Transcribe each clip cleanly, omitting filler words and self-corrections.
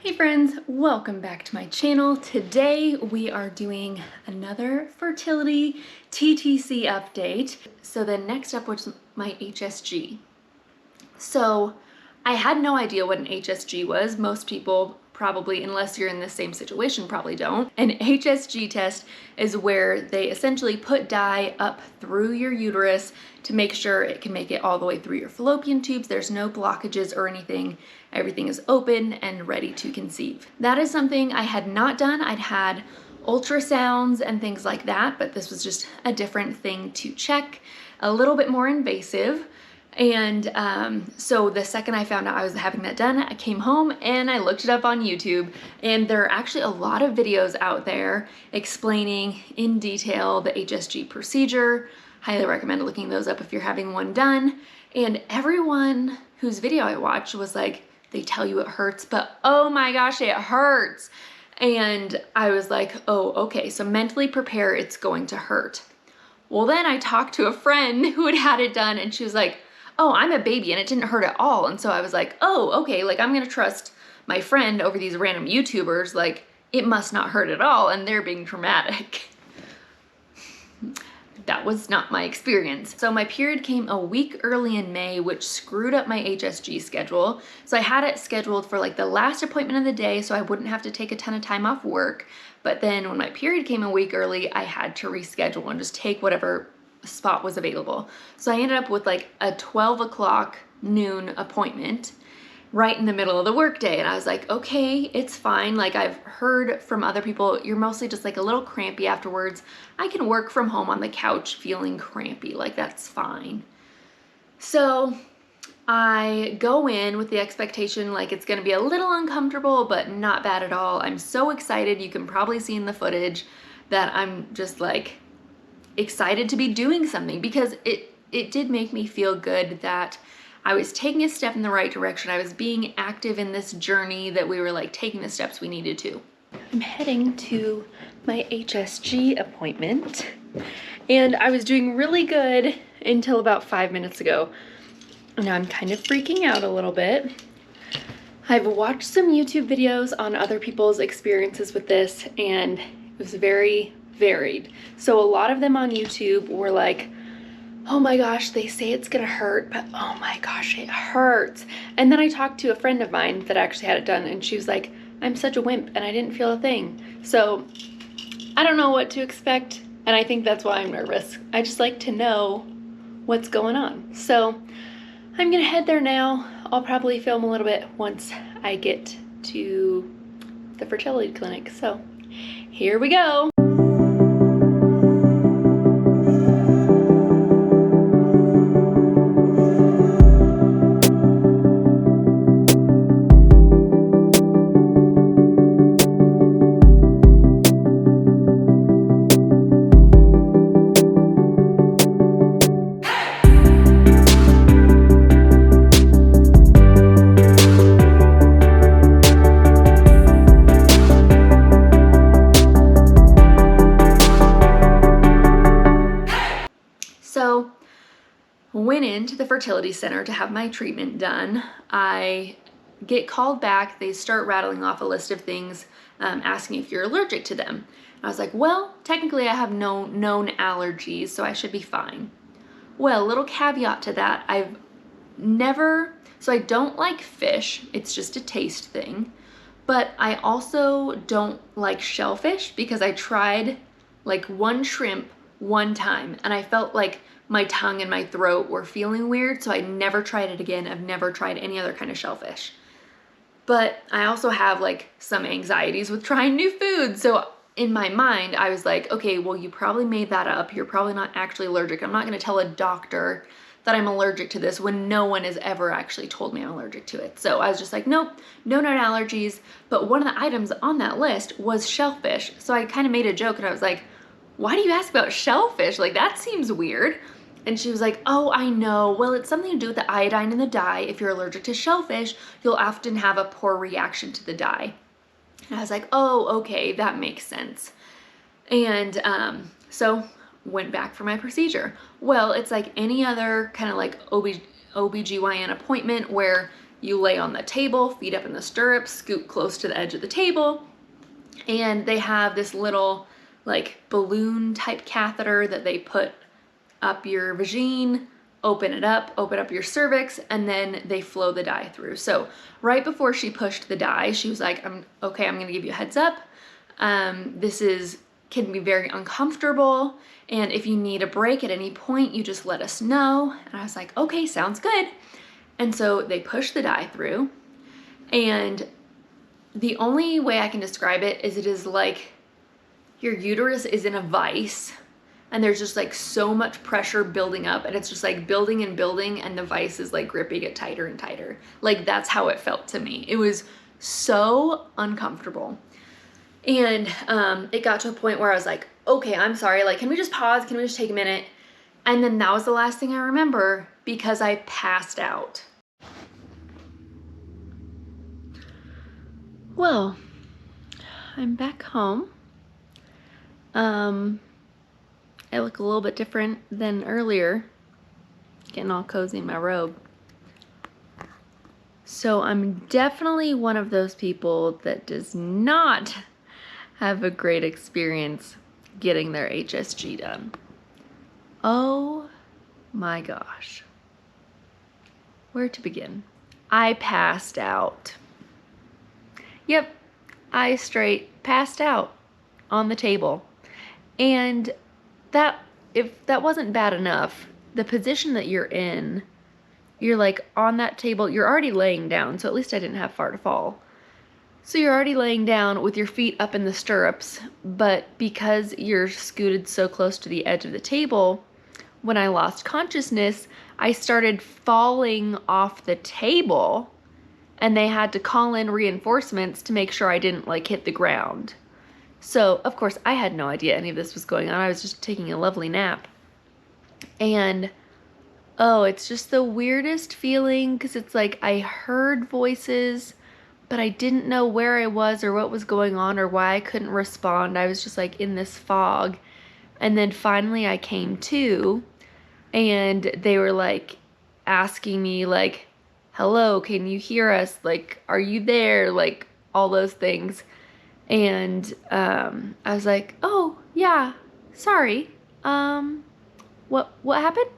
Hey friends, welcome back to my channel. Today we are doing another fertility TTC update. So the next up was my HSG. So I had no idea what an HSG was. Most people probably, unless you're in the same situation, probably don't. An HSG test is where they essentially put dye up through your uterus to make sure it can make it all the way through your fallopian tubes. There's no blockages or anything. Everything is open and ready to conceive. That is something I had not done. I'd had ultrasounds and things like that, but this was just a different thing to check, a little bit more invasive. And so the second I found out I was having that done, I came home and I looked it up on YouTube, and there are actually a lot of videos out there explaining in detail the HSG procedure. Highly recommend looking those up if you're having one done. And everyone whose video I watched was like, they tell you it hurts, but oh my gosh, it hurts. And I was like, oh, okay, so mentally prepare, it's going to hurt. Well, then I talked to a friend who had had it done, and she was like, oh, I'm a baby and it didn't hurt at all. And so I was like, oh, okay, like I'm gonna trust my friend over these random YouTubers, like it must not hurt at all and they're being dramatic. That was not my experience. So my period came a week early in May, which screwed up my HSG schedule. So I had it scheduled for like the last appointment of the day so I wouldn't have to take a ton of time off work. But then when my period came a week early, I had to reschedule and just take whatever spot was available. So I ended up with like a 12 o'clock noon appointment right in the middle of the workday. And I was like, okay, it's fine. Like I've heard from other people, you're mostly just like a little crampy afterwards. I can work from home on the couch feeling crampy, like that's fine. So I go in with the expectation like it's gonna be a little uncomfortable, but not bad at all. I'm so excited. You can probably see in the footage that I'm just like excited to be doing something, because it did make me feel good that I was taking a step in the right direction. I was being active in this journey, that we were like taking the steps we needed to. I'm heading to my HSG appointment, and I was doing really good until about 5 minutes ago. Now I'm kind of freaking out a little bit. I've watched some YouTube videos on other people's experiences with this, and it was very varied. So a lot of them on YouTube were like, oh my gosh, they say it's gonna hurt, but oh my gosh, it hurts. And then I talked to a friend of mine that actually had it done, and she was like, I'm such a wimp and I didn't feel a thing. So I don't know what to expect, and I think that's why I'm nervous. I just like to know what's going on. So I'm gonna head there now. I'll probably film a little bit once I get to the fertility clinic. So here we go. So went into the fertility center to have my treatment done. I get called back. They start rattling off a list of things, asking if you're allergic to them. I was like, well, technically I have no known allergies, so I should be fine. Well, little caveat to that, I don't like fish. It's just a taste thing. But I also don't like shellfish, because I tried like one shrimp one time and I felt like my tongue and my throat were feeling weird, so I never tried it again. I've never tried any other kind of shellfish. But I also have like some anxieties with trying new foods, so in my mind I was like, okay, well, you probably made that up. You're probably not actually allergic. I'm not going to tell a doctor that I'm allergic to this when no one has ever actually told me I'm allergic to it. So I was just like, nope, no known allergies. But one of the items on that list was shellfish, so I kind of made a joke and I was like, why do you ask about shellfish? Like, that seems weird. And she was like, oh, I know. Well, it's something to do with the iodine in the dye. If you're allergic to shellfish, you'll often have a poor reaction to the dye. And I was like, oh, okay, that makes sense. And so went back for my procedure. Well, it's like any other kind of like OBGYN appointment where You lay on the table, feet up in the stirrups, scoot close to the edge of the table, and they have this little like balloon type catheter that they put up your vagine, open up your cervix, and then they flow the dye through. So right before she pushed the dye, she was like, I'm gonna give you a heads up. This can be very uncomfortable, and if you need a break at any point, you just let us know. And I was like, okay, sounds good. And so they pushed the dye through, and the only way I can describe it is like your uterus is in a vice, and there's just like so much pressure building up, and it's just like building and building, and the vice is like gripping it tighter and tighter. Like that's how it felt to me. It was so uncomfortable. And it got to a point where I was like, okay, I'm sorry, like, can we just pause? Can we just take a minute? And then that was the last thing I remember because I passed out. Well, I'm back home. I look a little bit different than earlier, getting all cozy in my robe. So I'm definitely one of those people that does not have a great experience getting their HSG done. Oh my gosh. Where to begin? I passed out. Yep, I straight passed out on the table. And if that wasn't bad enough, the position that you're in, you're like on that table, you're already laying down, so at least I didn't have far to fall. So you're already laying down with your feet up in the stirrups, but because you're scooted so close to the edge of the table, when I lost consciousness, I started falling off the table, and they had to call in reinforcements to make sure I didn't like hit the ground. So, of course, I had no idea any of this was going on. I was just taking a lovely nap. And, oh, it's just the weirdest feeling because it's like I heard voices, but I didn't know where I was or what was going on or why I couldn't respond. I was just like in this fog. And then finally I came to, and they were like asking me like, hello, can you hear us? Like, are you there? Like, all those things. And I was like, oh, yeah, sorry. What happened?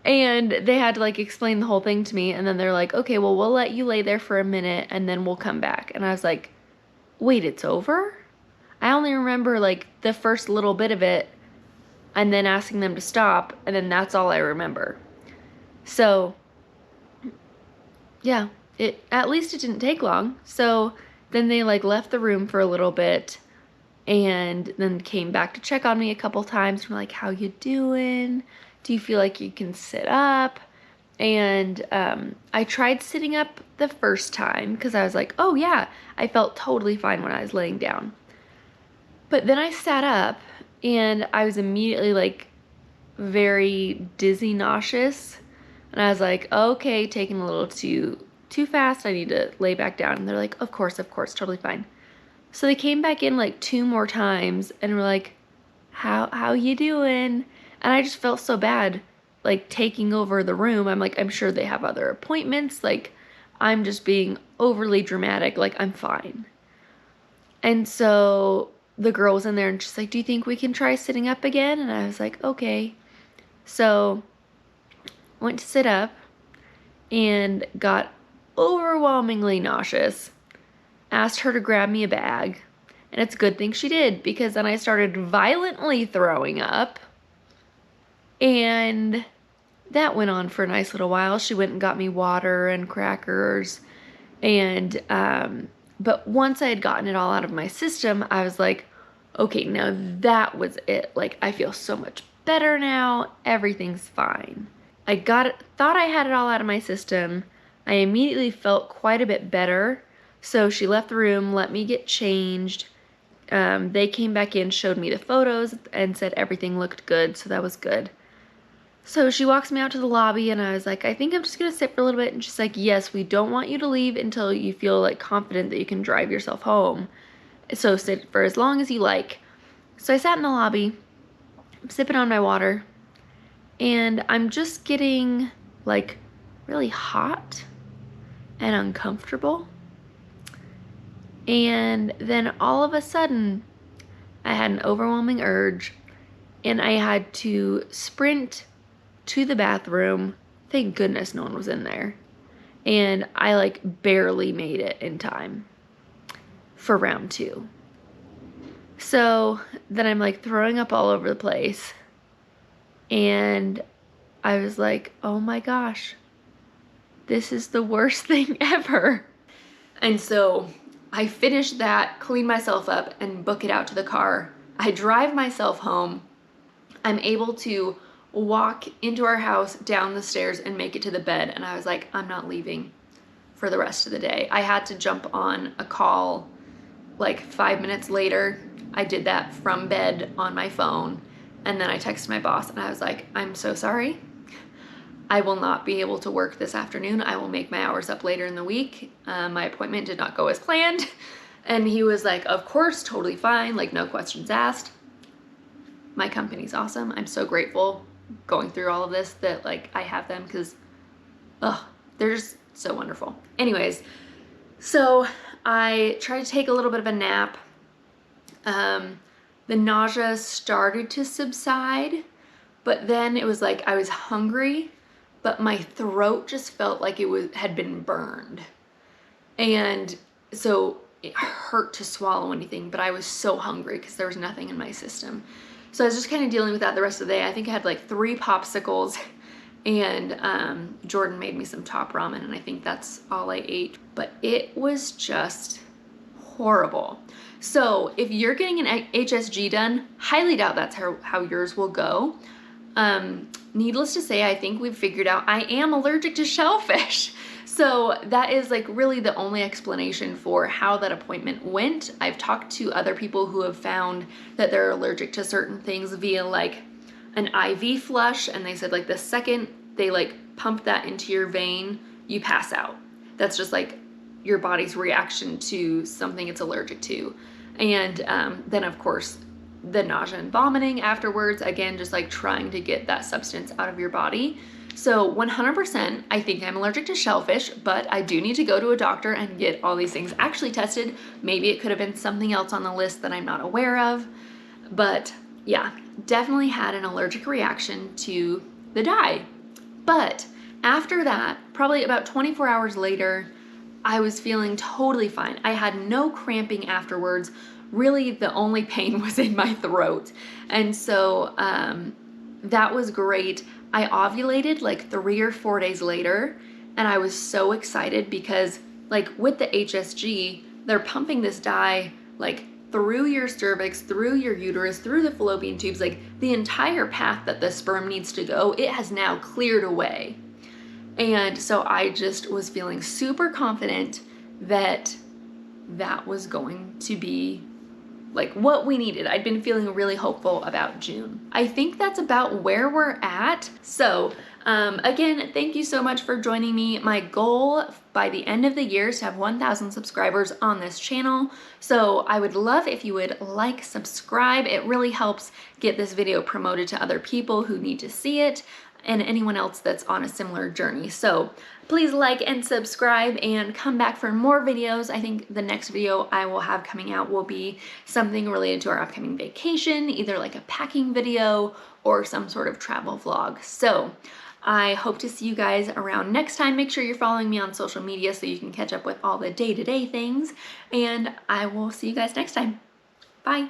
And they had to like explain the whole thing to me. And then they're like, okay, well, we'll let you lay there for a minute and then we'll come back. And I was like, wait, it's over? I only remember like the first little bit of it and then asking them to stop. And then that's all I remember. So yeah, at least it didn't take long. So then they like left the room for a little bit and then came back to check on me a couple times. We're like, how you doing? Do you feel like you can sit up? And I tried sitting up the first time because I was like, oh yeah, I felt totally fine when I was laying down. But then I sat up and I was immediately like very dizzy, nauseous. And I was like, okay, taking a little too fast. I need to lay back down. And they're like, of course, totally fine. So they came back in like 2 more times and were like, how you doing? And I just felt so bad, like taking over the room. I'm like, I'm sure they have other appointments. Like, I'm just being overly dramatic. Like, I'm fine. And so the girl was in there and she's like, do you think we can try sitting up again? And I was like, okay. So went to sit up and got overwhelmingly nauseous. Asked her to grab me a bag. And it's a good thing she did, because then I started violently throwing up. And that went on for a nice little while. She went and got me water and crackers. And, but once I had gotten it all out of my system, I was like, okay, now that was it. Like, I feel so much better now. Everything's fine. Thought I had it all out of my system. I immediately felt quite a bit better. So she left the room, let me get changed. They came back in, showed me the photos, and said everything looked good, so that was good. So she walks me out to the lobby, and I was like, I think I'm just gonna sit for a little bit. And she's like, yes, we don't want you to leave until you feel like confident that you can drive yourself home. So sit for as long as you like. So I sat in the lobby, I'm sipping on my water, and I'm just getting like really hot. and uncomfortable. And then all of a sudden, I had an overwhelming urge and I had to sprint to the bathroom. Thank goodness no one was in there. And I like barely made it in time for round 2. So then I'm like throwing up all over the place. And I was like, oh my gosh, this is the worst thing ever. And so I finish that, clean myself up, and book it out to the car. I drive myself home. I'm able to walk into our house, down the stairs, and make it to the bed. And I was like, I'm not leaving for the rest of the day. I had to jump on a call like 5 minutes later. I did that from bed on my phone. And then I texted my boss and I was like, I'm so sorry. I will not be able to work this afternoon. I will make my hours up later in the week. My appointment did not go as planned. And he was like, of course, totally fine. Like, no questions asked. My company's awesome. I'm so grateful going through all of this that like I have them, because they're just so wonderful. Anyways, so I tried to take a little bit of a nap. The nausea started to subside, but then it was like I was hungry, but my throat just felt like it had been burned. And so it hurt to swallow anything, but I was so hungry because there was nothing in my system. So I was just kind of dealing with that the rest of the day. I think I had like 3 popsicles, and Jordan made me some top ramen, and I think that's all I ate. But it was just horrible. So if you're getting an HSG done, highly doubt that's how yours will go. Needless to say, I think we've figured out I am allergic to shellfish. So that is like really the only explanation for how that appointment went. I've talked to other people who have found that they're allergic to certain things via like an IV flush, and they said like the second they like pump that into your vein, you pass out. That's just like your body's reaction to something it's allergic to. And then of course the nausea and vomiting afterwards, again, just like trying to get that substance out of your body. So 100%, I think I'm allergic to shellfish, but I do need to go to a doctor and get all these things actually tested. Maybe it could have been something else on the list that I'm not aware of. But yeah, definitely had an allergic reaction to the dye. But after that, probably about 24 hours later, I was feeling totally fine. I had no cramping afterwards. Really, the only pain was in my throat. And so that was great. I ovulated like 3 or 4 days later, and I was so excited because like with the HSG, they're pumping this dye like through your cervix, through your uterus, through the fallopian tubes, like the entire path that the sperm needs to go, it has now cleared away. And so I just was feeling super confident that that was going to be like what we needed. I'd been feeling really hopeful about June. I think that's about where we're at. So again, thank you so much for joining me. My goal by the end of the year is to have 1,000 subscribers on this channel. So I would love if you would like, subscribe. It really helps get this video promoted to other people who need to see it, and anyone else that's on a similar journey. So please like and subscribe and come back for more videos. I think the next video I will have coming out will be something related to our upcoming vacation, either like a packing video or some sort of travel vlog. So I hope to see you guys around next time. Make sure you're following me on social media so you can catch up with all the day-to-day things, and I will see you guys next time. Bye.